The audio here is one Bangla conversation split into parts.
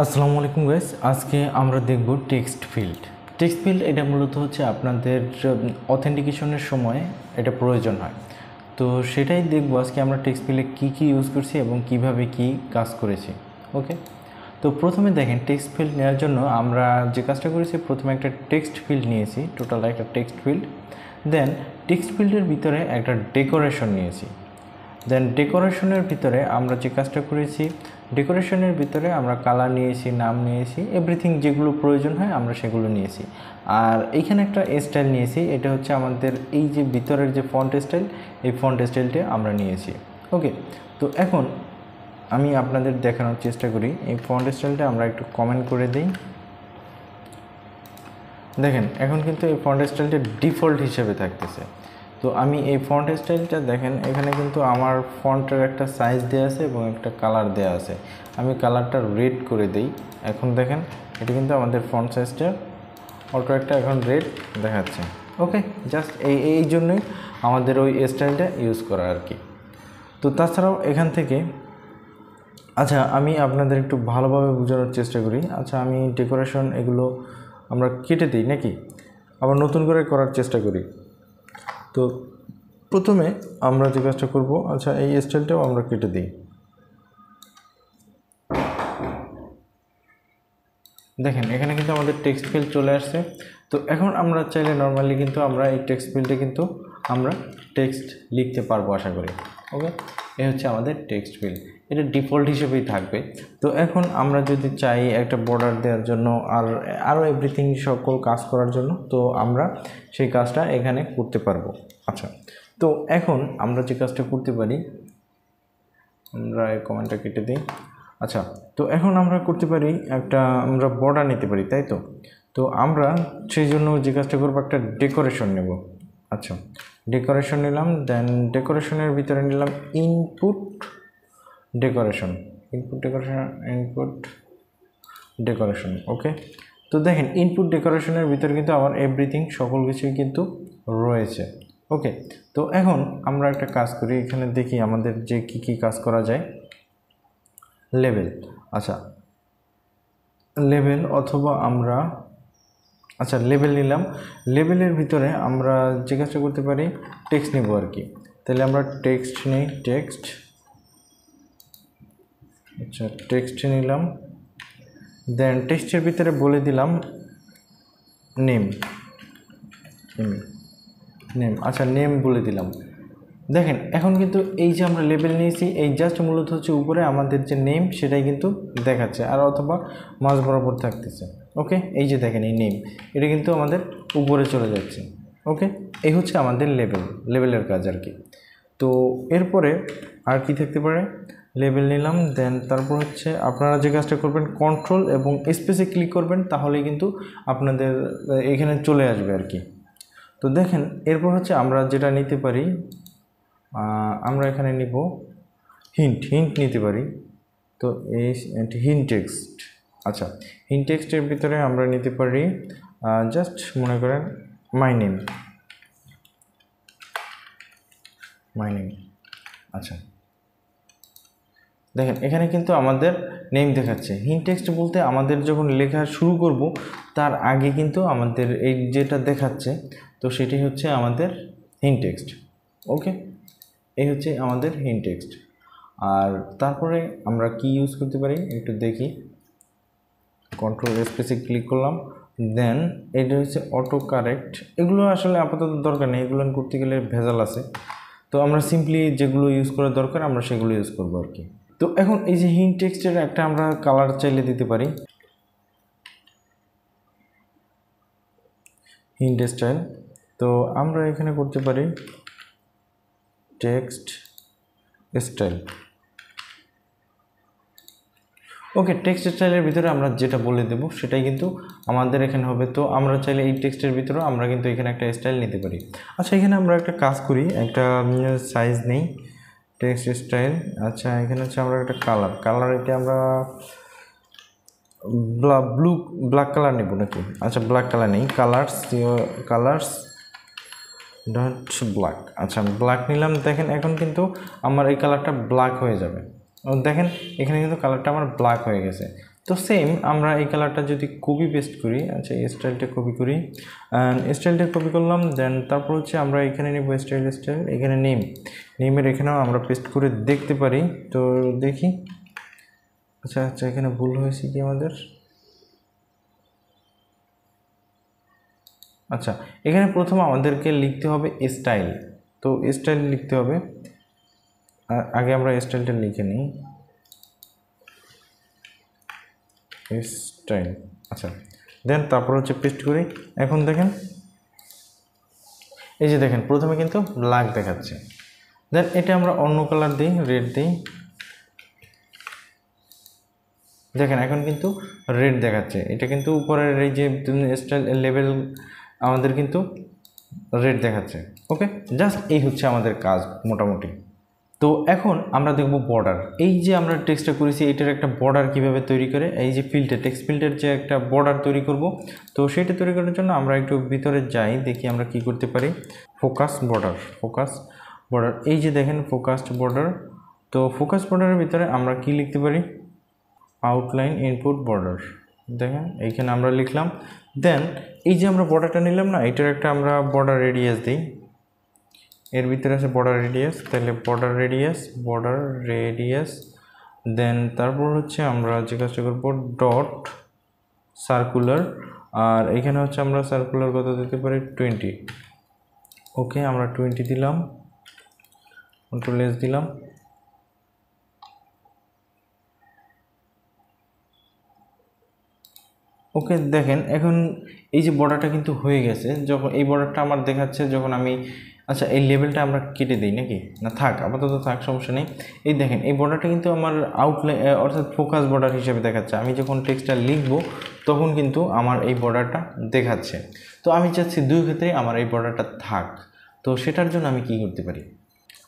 আসসালামু আলাইকুম গাইস, আজকে আমরা দেখব টেক্সট ফিল্ড। টেক্সট ফিল্ড এটা মূলত হচ্ছে আপনাদের অথেন্টিকেশনের সময় এটা প্রয়োজন হয়। তো সেটাই দেখব আজকে আমরা টেক্সট ফিল্ডে কী কী ইউজ করছি এবং কিভাবে কি কাজ করেছি। ওকে, তো প্রথমে দেখেন টেক্সট ফিল্ড নেওয়ার জন্য আমরা যে কাজটা করেছি, প্রথমে একটা টেক্সট ফিল্ড নিয়েছি, টোটাল একটা টেক্সট ফিল্ড। দেন টেক্সট ফিল্ডের ভিতরে একটা ডেকোরেশন নিয়েছি। দেন ডেকোরেশনের ভিতরে আমরা যে কাজটা করেছি, ডেকোরেশনের ভিতরে আমরা কালার নিয়েছি, নাম নিয়েছি, এভরিথিং যেগুলো প্রয়োজন হয় আমরা সেগুলো নিয়েছি। আর এইখানে একটা স্টাইল নিয়েছি, এটা হচ্ছে আমাদের এই যে ভিতরের যে ফন্ট স্টাইল, এই ফন্ট স্টাইলটা আমরা নিয়েছি। ওকে, তো এখন আমি আপনাদের দেখানোর চেষ্টা করি। এই ফন্ট স্টাইলটা আমরা একটু কমেন্ট করে দিই। দেখেন এখন কিন্তু এই ফন্ট স্টাইলটা ডিফল্ট হিসেবে থাকতেছে। তো আমি এই ফন্ট স্টাইলটা দেখেন, এখানে কিন্তু আমার ফন্টের একটা সাইজ দেওয়া আছে এবং একটা কালার দেওয়া আছে। আমি কালারটা রেড করে দিই। এখন দেখেন এটা কিন্তু আমাদের ফন্ট সাইজটা অটো একটা এখন রেড দেখাচ্ছে। ওকে, জাস্ট এই জন্যই আমাদের ওই স্টাইলটা ইউজ করা আর কি। তো তাছাড়াও এখান থেকে আচ্ছা আমি আপনাদের একটু ভালোভাবে বোঝানোর চেষ্টা করি। আচ্ছা আমি ডেকোরেশন এগুলো আমরা কেটে দিই নাকি আবার নতুন করে করার চেষ্টা করি। তো প্রথমে আমরা যে কাজটা করব, আচ্ছা এই স্টাইলটাও আমরা কেটে দিই। দেখেন এখানে কিন্তু আমাদের টেক্সট ফিল্ড চলে আসছে। তো এখন আমরা চাইলে নর্মালি কিন্তু আমরা এই টেক্সট ফিল্ডে কিন্তু আমরা টেক্সট লিখতে পারবো আশা করি। ওকে, এই হচ্ছে আমাদের টেক্সট ফিল্ড, এটা ডিফল্ট হিসেবেই থাকবে। তো এখন আমরা যদি চাই একটা বর্ডার দেওয়ার জন্য আর আরও এভরিথিং সকল কাজ করার জন্য, তো আমরা সেই কাজটা এখানে করতে পারবো। আচ্ছা, তো এখন আমরা যে কাজটা করতে পারি, আমরা এই কমেন্টটা কেটে দিই। আচ্ছা, তো এখন আমরা করতে পারি একটা আমরা বর্ডার নিতে পারি, তাই তো। তো আমরা সেই জন্য যে কাজটা করবো, একটা ডেকোরেশন নেব। আচ্ছা, ডেকোরেশন নিলাম। দেন ডেকোরেশনের ভিতরে নিলাম ইনপুট ডেকোরেশন, ইনপুট ডেকোরেশন। ওকে, তো দেখেন ইনপুট ডেকোরেশনের ভিতরে কিন্তু আমার এভরিথিং সকল কিছুই কিন্তু রয়েছে। ওকে, তো এখন আমরা একটা কাজ করি, এখানে দেখি আমাদের যে কি কাজ করা যায়। লেবেল, আচ্ছা লেবেল অথবা আমরা আচ্ছা লেবেল নিলাম। লেবেলের ভিতরে আমরা যে কাজটা করতে পারি, টেক্সট নেব আর কি। তাহলে আমরা টেক্সট নিই, টেক্সট। আচ্ছা টেক্সট নিলাম। দেন টেক্সটের ভিতরে বলে দিলাম নেম, নেম। আচ্ছা নেম বলে দিলাম। দেখেন এখন কিন্তু এই যে আমরা লেবেল নিয়েছি, এই জাস্ট মূলত হচ্ছে উপরে আমাদের যে নেম সেটাই কিন্তু দেখাচ্ছে, আর অথবা মাঝ বরাবর থাকতেছে। ওকে, এই যে দেখেন এই নেম, এটা কিন্তু আমাদের উপরে চলে যাচ্ছে। ওকে, এই হচ্ছে আমাদের লেবেলের কাজ আর কি। তো এরপরে আর কি থাকতে পারে, লেবেল নিলাম। দেন তারপর হচ্ছে আপনারা যে কাজটা করবেন, কন্ট্রোল এবং স্পেসে ক্লিক করবেন, তাহলে কিন্তু আপনাদের এখানে চলে আসবে আর কি। তো দেখেন এরপর হচ্ছে আমরা যেটা নিতে পারি, আমরা এখানে নিব হিন্ট নিতে পারি। তো এই হিন্ট টেক্সট, আচ্ছা হিন্ট টেক্সটের ভিতরে আমরা নিতে পারি জাস্ট মনে করেন মাই নেম। আচ্ছা দেখেন এখানে কিন্তু আমাদের নেম দেখাচ্ছে। হিন্ট টেক্সট বলতে আমাদের যখন লেখা শুরু করব তার আগে কিন্তু আমাদের এই যেটা দেখাচ্ছে, তো সেটি হচ্ছে আমাদের হিন্ট টেক্সট। ওকে, এই হচ্ছে আমাদের হিন্ট টেক্সট। আর তারপরে আমরা কি ইউজ করতে পারি একটু দেখি। কন্ট্রোল স্পেসে ক্লিক করলাম। দেন এটা হচ্ছে অটো কারেক্ট। এগুলো আসলে আপাতত দরকার নেই, এগুলো করতে গেলে ভেজাল আছে। তো আমরা সিম্পলি যেগুলো ইউজ করার দরকার আমরা সেগুলো ইউজ করবো আর কি। তো এখন এই যে হিন্ট টেক্সটের একটা আমরা কালার চাইলে দিতে পারি, হিন্ট স্টাইল। তো আমরা এখানে করতে পারি টেক্সট স্টাইল। ওকে, টেক্সট স্টাইলের ভিতরে আমরা যেটা বলে দেব সেটাই কিন্তু আমাদের এখানে হবে। তো আমরা চাইলে এই টেক্সটের ভিতরেও আমরা কিন্তু এখানে একটা স্টাইল নিতে পারি। আচ্ছা এখানে আমরা একটা কাজ করি, একটা সাইজ নেই, টেক্সট স্টাইল। আচ্ছা এখানে হচ্ছে আমরা একটা কালার এটা আমরা ব্ল্যাক কালার নেব নাকি? আচ্ছা ব্ল্যাক কালার নেই, কালার্স ডট ব্ল্যাক। আচ্ছা ব্ল্যাক নিলাম। দেখেন এখন কিন্তু আমার এই কালারটা ব্ল্যাক হয়ে যাবে। দেখেন এখানে কিন্তু কালারটা আমার ব্ল্যাক হয়ে গেছে। তো সেম আমরা এই কালারটা যদি কপি পেস্ট করি, আচ্ছা এই স্টাইলটা কপি করি, স্টাইলটা কপি করলাম, দেন তারপর হচ্ছে আমরা এখানে নিব স্টাইল, এখানে নেমের এখানেও আমরা পেস্ট করে দেখতে পারি। তো দেখি, আচ্ছা আচ্ছা এখানে ভুল হয়েছে কি আমাদের, আচ্ছা এখানে প্রথম আমাদেরকে লিখতে হবে স্টাইল। তো স্টাইল লিখতে হবে, আগে আমরা স্টাইলটা লিখে নিই, স্টাইল। আচ্ছা দেন তারপর হচ্ছে পেস্ট করি। এখন দেখেন এই যে দেখেন প্রথমে কিন্তু ব্ল্যাক দেখাচ্ছে, দেন এটা আমরা অন্য কালার দিই, রেড দিই, দেখেন এখন কিন্তু রেড দেখাচ্ছে। এটা কিন্তু উপরের এই যে স্টাইল লেভেল আমাদের কিন্তু রেড দেখাচ্ছে। ওকে, জাস্ট এই হচ্ছে আমাদের কাজ মোটামুটি। তো এখন আমরা দেখব বর্ডার। এই যে আমরা টেক্সটটা করেছি এটার একটা বর্ডার কিভাবে তৈরি করে, এই যে ফিল্ডে টেক্সট ফিল্ডের যে একটা বর্ডার তৈরি করব, তো সেটা তৈরি করার জন্য আমরা একটু ভিতরে যাই, দেখি আমরা কি করতে পারি। ফোকাস বর্ডার, এই যে দেখেন ফোকাসড বর্ডার। তো ফোকাস বর্ডারের ভিতরে আমরা কি লিখতে পারি, আউটলাইন ইনপুট বর্ডার। দেখেন এইখানে আমরা লিখলাম, দেন এই যে আমরা বর্ডারটা নিলাম না, এটার একটা আমরা বর্ডার রেডিয়াস দিই, এর ভিতরে আছে বর্ডার রেডিয়াস, তাহলে বর্ডার রেডিয়াস, দেন তারপর হচ্ছে আমরা যে কাজটা করবো ডট সার্কুলার, আর এখানে হচ্ছে আমরা সার্কুলার কত দিতে পারি 20। ওকে আমরা 20 দিলাম, কন্ট্রোল এস দিলাম। ওকে দেখেন এখন এই যে বর্ডারটা কিন্তু হয়ে গেছে। যখন এই বর্ডারটা আমার দেখাচ্ছে যখন আমি, আচ্ছা এই লেভেলটা আমরা কেটে দিই নাকি, না থাক আপাতত থাক, সমস্যা নেই। এই দেখেন এই বর্ডারটা কিন্তু আমার আউটলাইন অর্থাৎ ফোকাস বর্ডার হিসেবে দেখাচ্ছে। আমি যখন টেক্সটটা লিখবো তখন কিন্তু আমার এই বর্ডারটা দেখাচ্ছে। তো আমি চাচ্ছি দুই ক্ষেত্রে আমার এই বর্ডারটা থাক, তো সেটার জন্য আমি কি করতে পারি।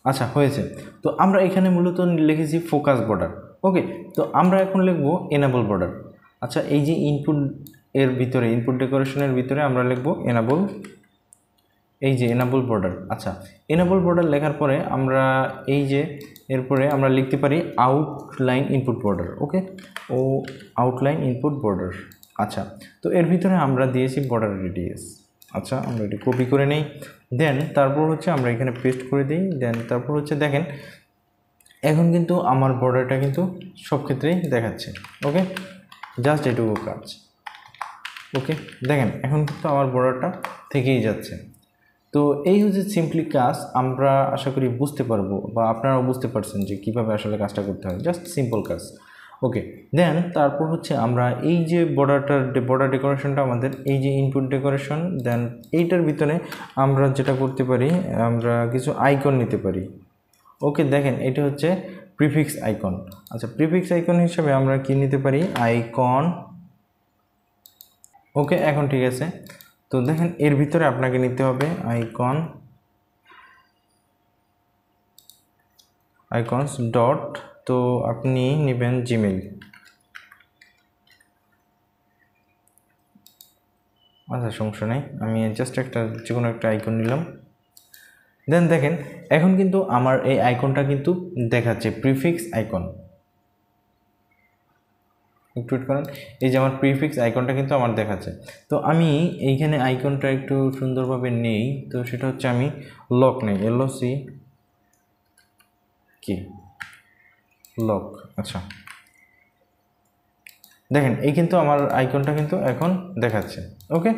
আচ্ছা হয়েছে, তো আমরা এখানে মূলত লিখেছি ফোকাস বর্ডার। ওকে, তো আমরা এখন লিখবো এনেবল বর্ডার। আচ্ছা এই যে ইনপুট এর ভিতরে, ইনপুট ডেকোরেশনের ভিতরে আমরা লিখবো এনেবল, এই যে এনেবল বর্ডার। আচ্ছা এনেবল বর্ডার লেখার পরে আমরা এই যে এরপরে আমরা লিখতে পারি আউটলাইন ইনপুট বর্ডার। ওকে, ও আউটলাইন ইনপুট বর্ডার। আচ্ছা তো এর ভিতরে আমরা দিয়েছি বর্ডার রেডিয়াস। আচ্ছা আমরা এটি কপি করে নেই, দেন তারপর হচ্ছে আমরা এখানে পেস্ট করে দিই, দেন তারপর হচ্ছে দেখেন এখন কিন্তু আমার বর্ডারটা কিন্তু সব ক্ষেত্রেই দেখাচ্ছে। ওকে, জাস্ট এটুকু কাজ। ওকে দেখেন এখন কিন্তু আমার বর্ডারটা থেকেই যাচ্ছে। তো এই হচ্ছে সিম্পলি কাজ, আমরা আশা করি বুঝতে পারবো বা আপনারাও বুঝতে পারছেন যে কীভাবে আসলে কাজটা করতে হয়, জাস্ট সিম্পল কাজ। ওকে, দেন তারপর হচ্ছে আমরা এই যে বর্ডার ডেকোরেশনটা আমাদের এই যে ইনপুট ডেকোরেশন, দেন এইটার ভিতরে আমরা যেটা করতে পারি আমরা কিছু আইকন নিতে পারি। ওকে দেখেন এটা হচ্ছে প্রিফিক্স আইকন। আচ্ছা প্রিফিক্স আইকন হিসেবে আমরা কি নিতে পারি, আইকন। ওকে এখন ঠিক আছে, তো দেখেন এর ভিতরে আপনাকে নিতে হবে আইকনস ডট, তো আপনি নেবেন জিমেইল। আচ্ছা সমস্যা নেই, আমি জাস্ট একটা যে কোনো একটা আইকন নিলাম। দেন দেখেন এখন কিন্তু আমার এই আইকনটা কিন্তু দেখাচ্ছে প্রিফিক্স আইকন। একটু ওয়েট করেন, এই যে আমার প্রিফিক্স আইকনটা কিন্তু আমার দেখাচ্ছে। তো আমি এইখানে আইকনটা একটু সুন্দরভাবে নেই, তো সেটা হচ্ছে আমি লক নেই, LOC কি লক। আচ্ছা দেখেন এই কিন্তু আমার আইকনটা কিন্তু এখন দেখাচ্ছে। ওকে,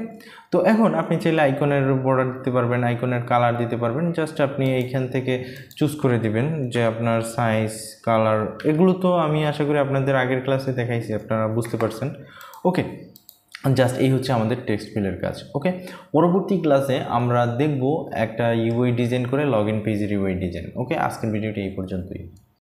তো এখন আপনি চাইলে আইকনের বর্ডার দিতে পারবেন, আইকনের কালার দিতে পারবেন, জাস্ট আপনি এইখান থেকে চুজ করে দিবেন যে আপনার সাইজ, কালার, এগুলো তো আমি আশা করি আপনাদের আগের ক্লাসে দেখাইছি, আপনারা বুঝতে পারছেন। ওকে, জাস্ট এই হচ্ছে আমাদের টেক্সট ফিলের কাজ। ওকে, পরবর্তী ক্লাসে আমরা দেখব একটা ইউআই ডিজাইন করে লগ ইন পেজের ইউআই ডিজাইন। ওকে, আজকের ভিডিওটি এই পর্যন্তই।